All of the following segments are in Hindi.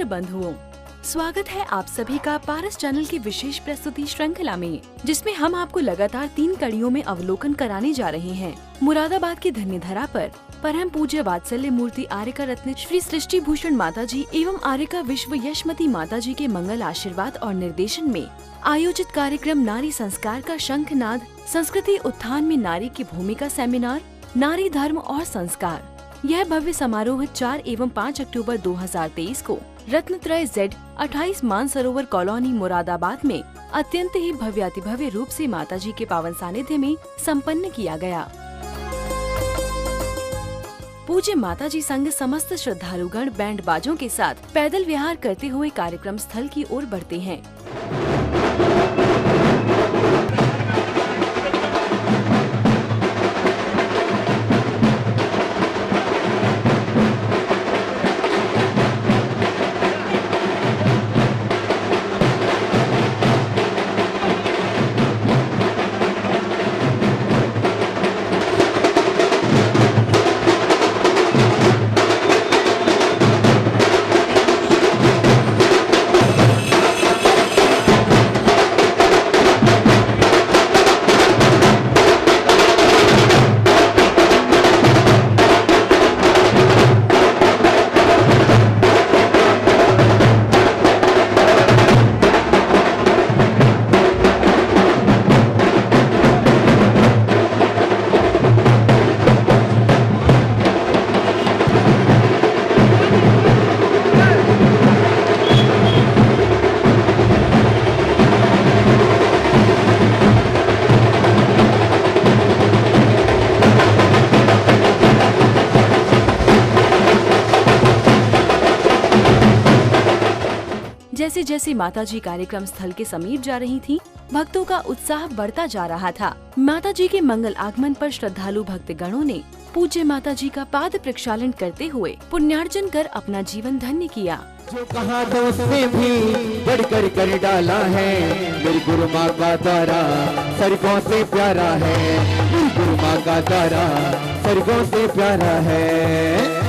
बंधुओं, स्वागत है आप सभी का पारस चैनल की विशेष प्रस्तुति श्रृंखला में, जिसमें हम आपको लगातार 3 कड़ियों में अवलोकन कराने जा रहे हैं। मुरादाबाद की धन्य धरा पर परम पूज्य वात्सल्य मूर्ति आर्यका रत्न श्री सृष्टि भूषण माता जी एवं आर्यका विश्व यशमती माता जी के मंगल आशीर्वाद और निर्देशन में आयोजित कार्यक्रम नारी संस्कार का शंखनाद, संस्कृति उत्थान में नारी की भूमिका सेमिनार, नारी धर्म और संस्कार। यह भव्य समारोह 4 एवं 5 अक्टूबर 2023 को रत्नत्रय Z 28 मानसरोवर कॉलोनी मुरादाबाद में अत्यंत ही भव्यातिभव्य रूप से माताजी के पावन सानिध्य में संपन्न किया गया। पूज्य माताजी संघ समस्त श्रद्धालुगण बैंड बाजों के साथ पैदल विहार करते हुए कार्यक्रम स्थल की ओर बढ़ते हैं। जैसे जैसे माताजी कार्यक्रम स्थल के समीप जा रही थीं, भक्तों का उत्साह बढ़ता जा रहा था। माताजी के मंगल आगमन पर श्रद्धालु भक्तगणों ने पूज्य माताजी का पाद प्रक्षालन करते हुए पुण्यार्जन कर अपना जीवन धन्य किया। जो कहा तो उसने भी बढ़कर कर डाला है, मेरी गुरु माँ का तारा स्वर्गों से प्यारा है, मेरी गुरु माँ का तारा स्वर्गों से प्यारा है।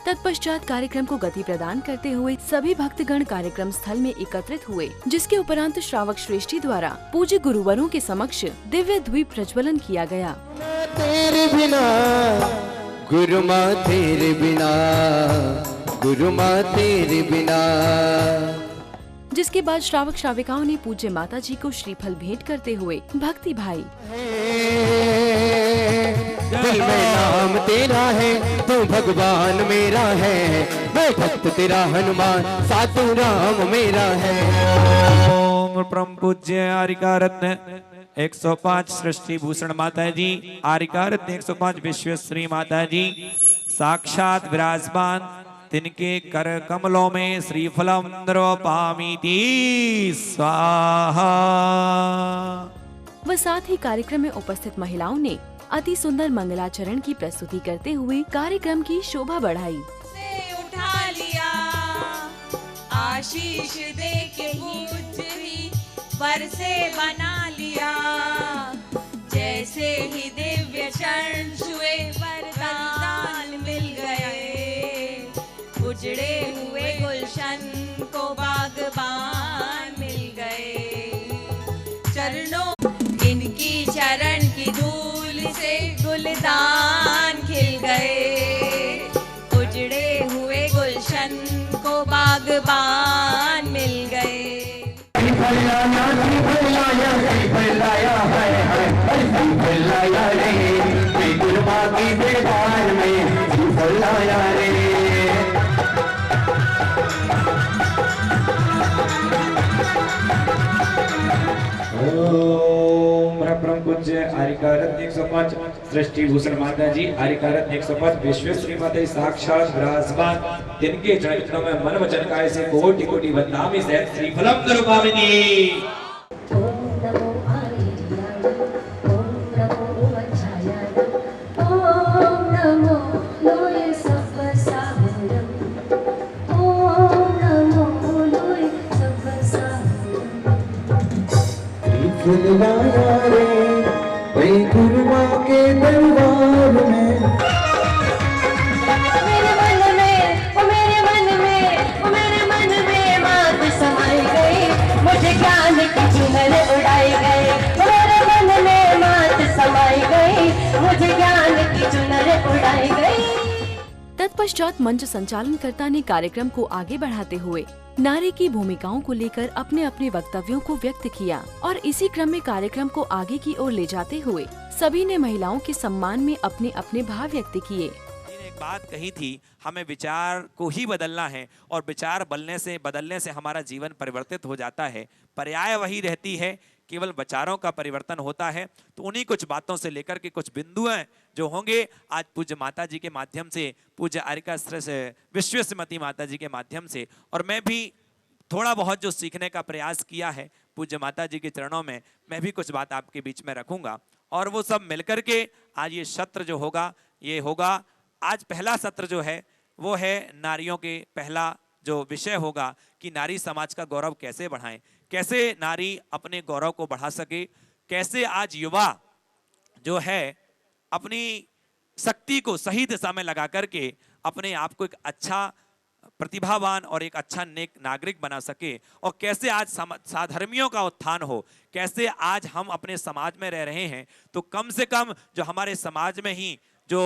तत्पश्चात कार्यक्रम को गति प्रदान करते हुए सभी भक्तगण कार्यक्रम स्थल में एकत्रित हुए, जिसके उपरांत श्रावक श्रेष्ठी द्वारा पूज्य गुरुवरों के समक्ष दिव्य द्वीप प्रज्वलन किया गया। तेरे बिना गुरु माँ तेरे बिना, गुरु माँ तेरे बिना। जिसके बाद श्रावक श्राविकाओं ने पूज्य माता जी को श्रीफल भेंट करते हुए भक्ति भाई। दिल में नाम तेरा है, तू भगवान मेरा है, मैं भक्त तेरा हनुमान, सातु राम मेरा है। ओम परम पूज्य आर्यका रत्न 105 सृष्टि भूषण माता जी, आर्यका रत्न 105 विश्वश्री माता जी साक्षात विराजमान, तिनके कर कमलों में श्रीफलम द्रवपामीति स्वाहा। व साथ ही कार्यक्रम में उपस्थित महिलाओं ने अति सुंदर मंगलाचरण की प्रस्तुति करते हुए कार्यक्रम की शोभा बढ़ाई। से उठा लिया आशीष दे के ही पर से बना लिया, जैसे ही दिव्य चरण छुए वरदान मिल गए, उजड़े हुए गुलशन को बागबान मिल गए। चरणों इनकी चरण की धूल से गुलदान खिल गए, उजड़े हुए गुलशन को बागबान मिल गए। परम पूज्य आर्यका रत्न 105 सृष्टि भूषण माता जी, आर्यका रत्न 105 विश्वश्री माता जी साक्षात विराजमान, जिनके चरणों में मन वचन काया से कोटि कोटि वंदनामि सहित श्रीफलम द्रवपामीति। रे गुरु माँ के दरबार में तत्पश्चात मंच संचालनकर्ता ने कार्यक्रम को आगे बढ़ाते हुए नारी की भूमिकाओं को लेकर अपने अपने वक्तव्यों को व्यक्त किया और इसी क्रम में कार्यक्रम को आगे की ओर ले जाते हुए सभी ने महिलाओं के सम्मान में अपने अपने भाव व्यक्त किए। एक बात कही थी, हमें विचार को ही बदलना है और विचार बदलने से हमारा जीवन परिवर्तित हो जाता है। पर्याय वही रहती है, केवल विचारों का परिवर्तन होता है। तो उन्हीं कुछ बातों से लेकर के कुछ बिंदु जो होंगे आज पूज्य माता जी के माध्यम से, पूज्य आरिका विश्वस्मती माता जी के माध्यम से, और मैं भी थोड़ा बहुत जो सीखने का प्रयास किया है पूज्य माता जी के चरणों में, मैं भी कुछ बात आपके बीच में रखूंगा और वो सब मिलकर के आज ये सत्र जो होगा ये होगा। आज पहला सत्र जो है वो है नारियों के, पहला जो विषय होगा कि नारी समाज का गौरव कैसे बढ़ाएं, कैसे नारी अपने गौरव को बढ़ा सके, कैसे आज युवा जो है अपनी शक्ति को सही दिशा में लगा करके अपने आप को एक अच्छा प्रतिभावान और एक अच्छा नेक नागरिक बना सके, और कैसे आज साधर्मियों का उत्थान हो। कैसे आज हम अपने समाज में रह रहे हैं तो कम से कम जो हमारे समाज में ही जो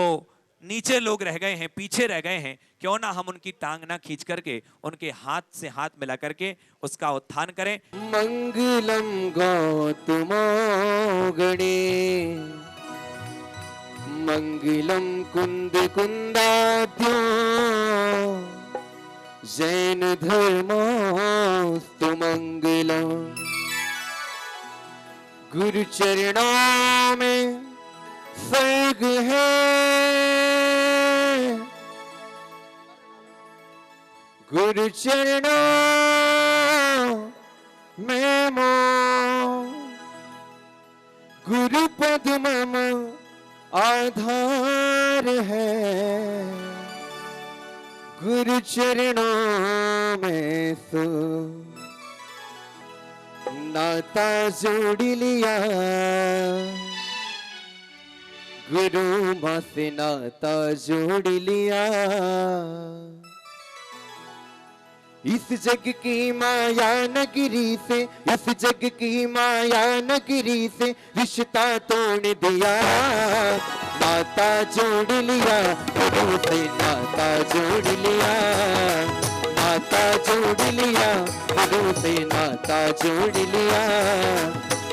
नीचे लोग रह गए हैं, पीछे रह गए हैं, क्यों ना हम उनकी टांग ना खींच करके उनके हाथ से हाथ मिला करके उसका उत्थान करें। मंगलम गौतमोगणे मंगलम कुंद कुंदाद्यो जैन धर्मोस्तु मंगलम। गुरु चरणों में स्वर्ग है, गुरु चरणों में मोह, गुरु पद्मम आधार है। गुरु चरणों में सो नाता जोड़ लिया, गुरु माँ से नाता जोड़ लिया। इस जग की माया नगरी से, इस जग की माया नगरी से रिश्ता तोड़ दिया, नाता जोड़ लिया, गुरु से नाता जोड़ लिया, नाता जोड़ लिया, गुरु से नाता जोड़ लिया।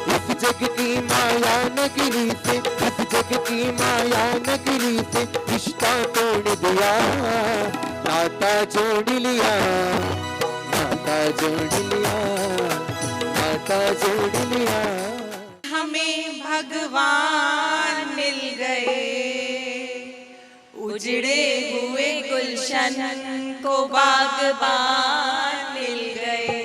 इस जग की माया नगरी से, इस जग की माया नगरी से रिश्ता तोड़ दिया, नाता जोड़ लिया, नाता जोड़ लिया, नाता जोड़ लिया। हमें भगवान मिल गए, उजड़े हुए गुलशन को बागबान मिल गए।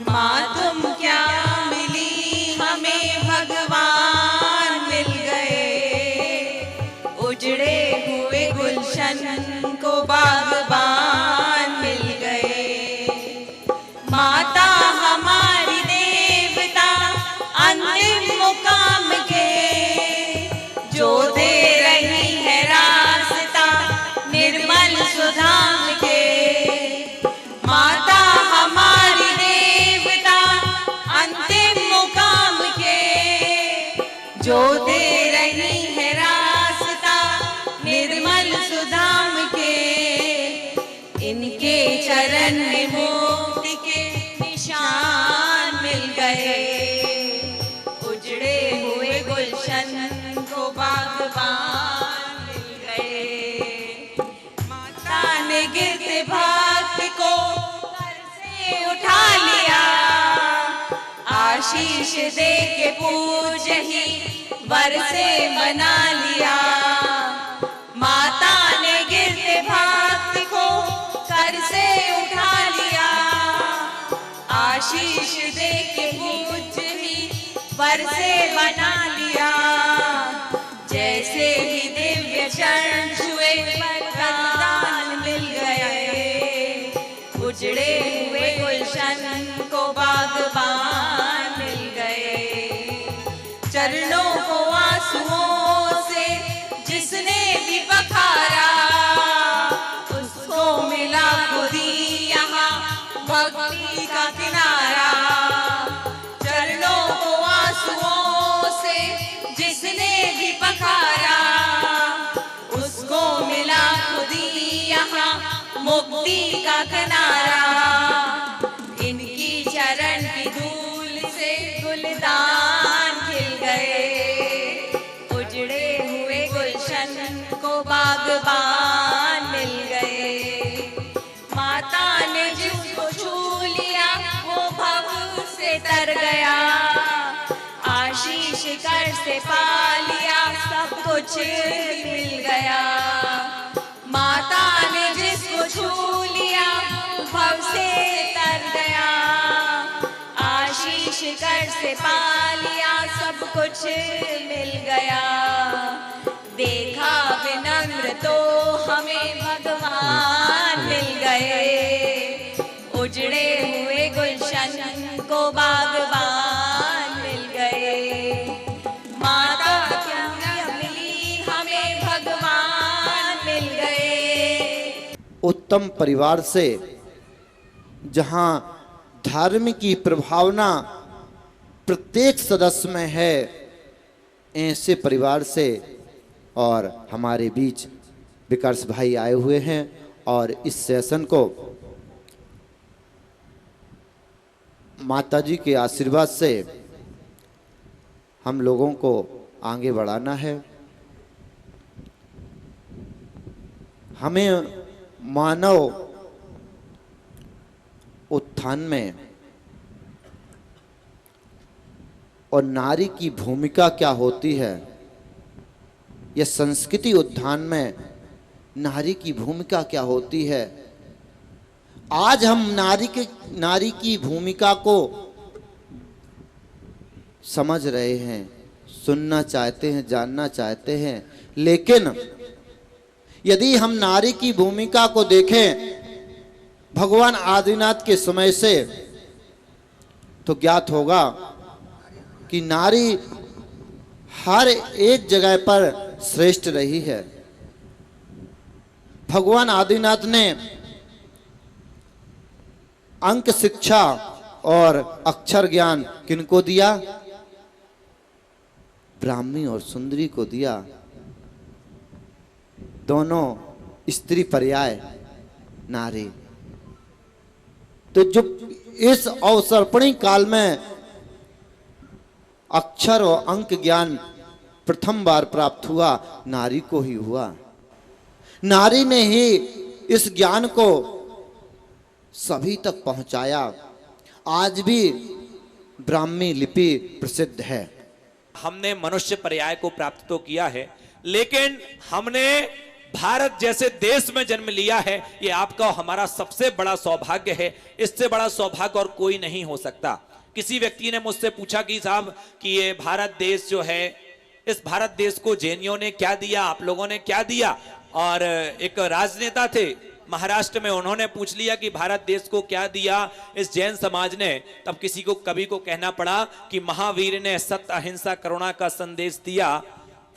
माँ तुम क्या मिली, हमें भगवान मिल गए, उजड़े हुए गुलशन को बागबान मिल गए। माता हमारी देवता अंतिम मुकाम के, जो दे रही है रास्ता निर्मल सुधाम के। माता हमारी देवता अंतिम मुकाम के, जो दे रही है रास्ता निर्मल सुधाम के। इनके चरण में मुक्ति के निशान मिल गए, उजड़े हुए गुलशन को बागबान मिल गए। माता ने गिरते भक्त को घर से उठा लिया, आशीष दे के पूज ही वर से बना लिया। माता ने गिरते भक्त को घर से उठा लिया, आशीष दे के पूज ही वर से बना लिया। जैसे ही दिव्य चरण छुए वरदान मिल गए, उजड़े हुए गुलशन को बागबान मिल गए। चरणों को आंसुओं से जिसने भी बखारा, उसको मिला खुदी यहाँ भक्ति का किनारा। चरणों को आंसुओं से जिस मुक्ति का किनारा। इनकी चरण की धूल से गुलदान खिल गए, उजड़े हुए गुलशन को बागबान मिल गए। माता ने जिसको छू लिया वो भव से तर गया, आशीष कर से पा लिया सब कुछ मिल गया। माता ने जिसको छू लिया भव से तर गया, आशीष कर से पा लिया सब कुछ मिल गया। देखा विनम्र तो हमें भगवान मिल गए, उजड़े हुए गुलशन को बागबान मिल गए। माता क्या मिली हमें भगवान मिल गए। उत्तम परिवार से, जहाँ धर्म की प्रभावना प्रत्येक सदस्य में है, ऐसे परिवार से। और हमारे बीच विकर्ष भाई आए हुए हैं और इस सेशन को माताजी के आशीर्वाद से हम लोगों को आगे बढ़ाना है। हमें मानव उत्थान में और नारी की भूमिका क्या होती है, यह संस्कृति उत्थान में नारी की भूमिका क्या होती है, आज हम नारी की भूमिका को समझ रहे हैं, सुनना चाहते हैं, जानना चाहते हैं। लेकिन यदि हम नारी की भूमिका को देखें भगवान आदिनाथ के समय से, तो ज्ञात होगा कि नारी हर एक जगह पर श्रेष्ठ रही है। भगवान आदिनाथ ने अंक शिक्षा और अक्षर ज्ञान किनको दिया? ब्राह्मी और सुंदरी को दिया। दोनों स्त्री पर्याय नारी। तो जो इस अवसर्पणी काल में अक्षर और अंक ज्ञान प्रथम बार प्राप्त हुआ, नारी को ही हुआ। नारी ने ही इस ज्ञान को सभी तक पहुंचाया। आज भी ब्राह्मी लिपि प्रसिद्ध है। हमने मनुष्य पर्याय को प्राप्त तो किया है, लेकिन हमने भारत जैसे देश में जन्म लिया है। ये आपका हमारा सबसे बड़ा सौभाग्य है। इससे बड़ा सौभाग्य और कोई नहीं हो सकता। किसी व्यक्ति ने मुझसे पूछा कि साहब कि ये भारत देश जो है, इस भारत देश को जैनियों ने क्या दिया, आप लोगों ने क्या दिया? और एक राजनेता थे महाराष्ट्र में, उन्होंने पूछ लिया कि भारत देश को क्या दिया इस जैन समाज ने। तब किसी को कवि को कहना पड़ा कि महावीर ने सत्य अहिंसा करुणा का संदेश दिया।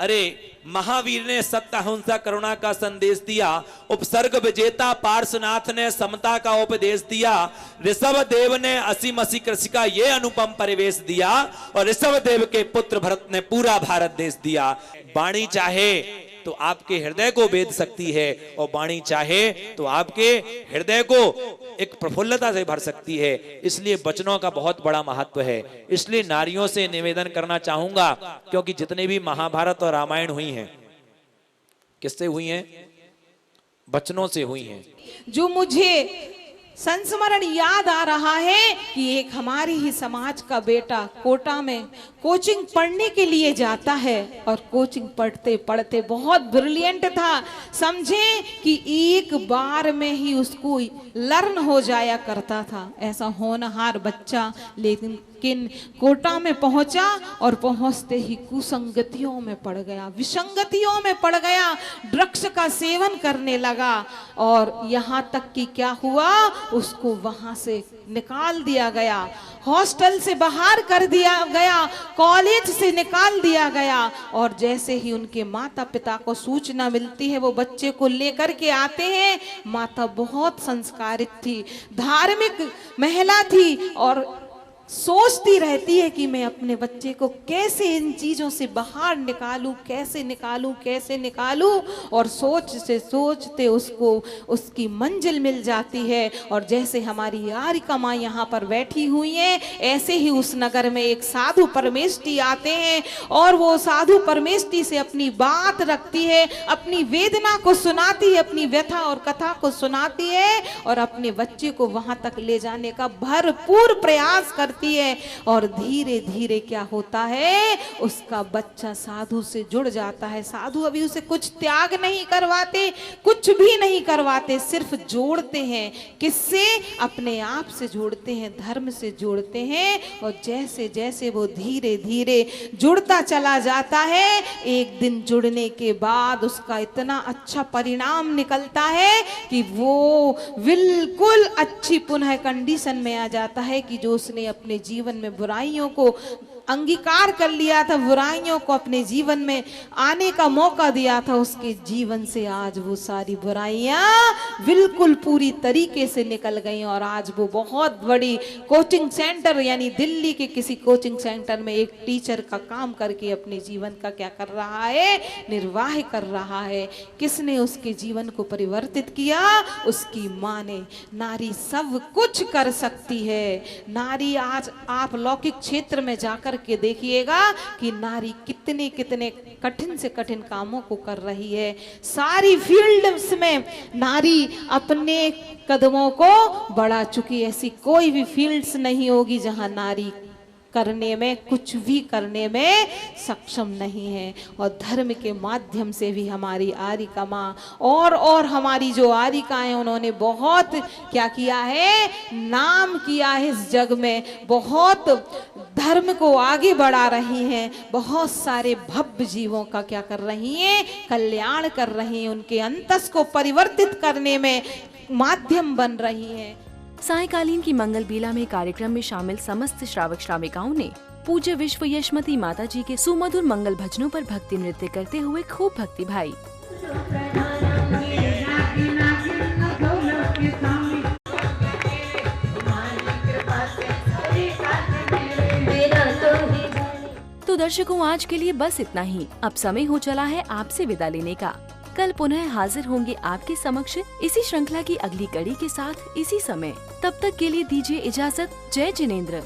अरे महावीर ने सत्य अहिंसा करुणा का संदेश दिया, उपसर्ग विजेता पार्श्वनाथ ने समता का उपदेश दिया, ऋषभ देव ने असीम असी कृषि का ये अनुपम परिवेश दिया, और ऋषभ देव के पुत्र भरत ने पूरा भारत देश दिया। वाणी चाहे तो आपके हृदय को भेद सकती है, और वाणी चाहे तो आपके हृदय को एक प्रफुल्लता से भर सकती है। इसलिए वचनों का बहुत बड़ा महत्व है। इसलिए नारियों से निवेदन करना चाहूंगा, क्योंकि जितने भी महाभारत और रामायण हुई हैं, किससे हुई हैं? वचनों से हुई हैं। जो मुझे संस्मरण याद आ रहा है कि एक हमारे ही समाज का बेटा कोटा में कोचिंग पढ़ने के लिए जाता है, और कोचिंग पढ़ते पढ़ते बहुत ब्रिलियंट था। समझे कि एक बार में ही उसको लर्न हो जाया करता था, ऐसा होनहार बच्चा। लेकिन कोटा में पहुंचा और पहुंचते ही कुसंगतियों में पड़ गया, विसंगतियों में पड़ गया, ड्रग्स का सेवन करने लगा। और यहाँ तक कि क्या हुआ, उसको वहां से निकाल दिया गया, हॉस्टल से बाहर कर दिया गया, कॉलेज से निकाल दिया गया। और जैसे ही उनके माता पिता को सूचना मिलती है, वो बच्चे को लेकर के आते हैं। माता बहुत संस्कारित थी, धार्मिक महिला थी, और सोचती रहती है कि मैं अपने बच्चे को कैसे इन चीजों से बाहर निकालूं, कैसे निकालूं, कैसे निकालूं। और सोच से सोचते उसको उसकी मंजिल मिल जाती है। और जैसे हमारी यारिका माँ यहाँ पर बैठी हुई है, ऐसे ही उस नगर में एक साधु परमेष्ठी आते हैं और वो साधु परमेष्ठी से अपनी बात रखती है, अपनी वेदना को सुनाती है, अपनी व्यथा और कथा को सुनाती है और अपने बच्चे को वहां तक ले जाने का भरपूर प्रयास करती है। और धीरे धीरे क्या होता है, उसका बच्चा साधु से जुड़ जाता है। साधु अभी उसे कुछ त्याग नहीं करवाते, कुछ भी नहीं करवाते, सिर्फ जोड़ते हैं। किससे? अपने आप से जोड़ते हैं, धर्म से जोड़ते हैं। और जैसे जैसे वो धीरे धीरे जुड़ता चला जाता है, एक दिन जुड़ने के बाद उसका इतना अच्छा परिणाम निकलता है कि वो बिल्कुल अच्छी पुनः कंडीशन में आ जाता है कि जो उसने अपने जीवन में बुराइयों को अंगीकार कर लिया था, बुराइयों को अपने जीवन में आने का मौका दिया था, उसके जीवन से आज वो सारी बुराइयां बिल्कुल पूरी तरीके से निकल गई। और आज वो बहुत बड़ी कोचिंग सेंटर यानी दिल्ली के किसी कोचिंग सेंटर में एक टीचर का काम करके अपने जीवन का क्या कर रहा है, निर्वाह कर रहा है। किसने उसके जीवन को परिवर्तित किया? उसकी माँ ने। नारी सब कुछ कर सकती है। नारी आज आप लौकिक क्षेत्र में जाकर के देखिएगा कि नारी कितने कितने कठिन से कठिन कामों को कर रही है। सारी फील्ड्स में नारी अपने कदमों को बढ़ा चुकी। ऐसी कोई भी फील्ड्स नहीं होगी जहां नारी करने में, कुछ भी करने में सक्षम नहीं है। और धर्म के माध्यम से भी हमारी आरिका माँ और हमारी जो आरिकाएं, उन्होंने बहुत क्या किया है, नाम किया है इस जग में। बहुत धर्म को आगे बढ़ा रही हैं, बहुत सारे भव्य जीवों का क्या कर रही हैं, कल्याण कर रही हैं, उनके अंतस को परिवर्तित करने में माध्यम बन रही हैं। सायकालीन की मंगल बेला में कार्यक्रम में शामिल समस्त श्रावक श्राविकाओं ने पूज्य विश्व यशमती माता जी के सुमधुर मंगल भजनों पर भक्ति नृत्य करते हुए खूब भक्ति भाई। तो दर्शकों, आज के लिए बस इतना ही। अब समय हो चला है आपसे विदा लेने का। कल पुनः हाजिर होंगे आपके समक्ष इसी श्रृंखला की अगली कड़ी के साथ इसी समय। तब तक के लिए दीजिए इजाजत। जय जिनेंद्र।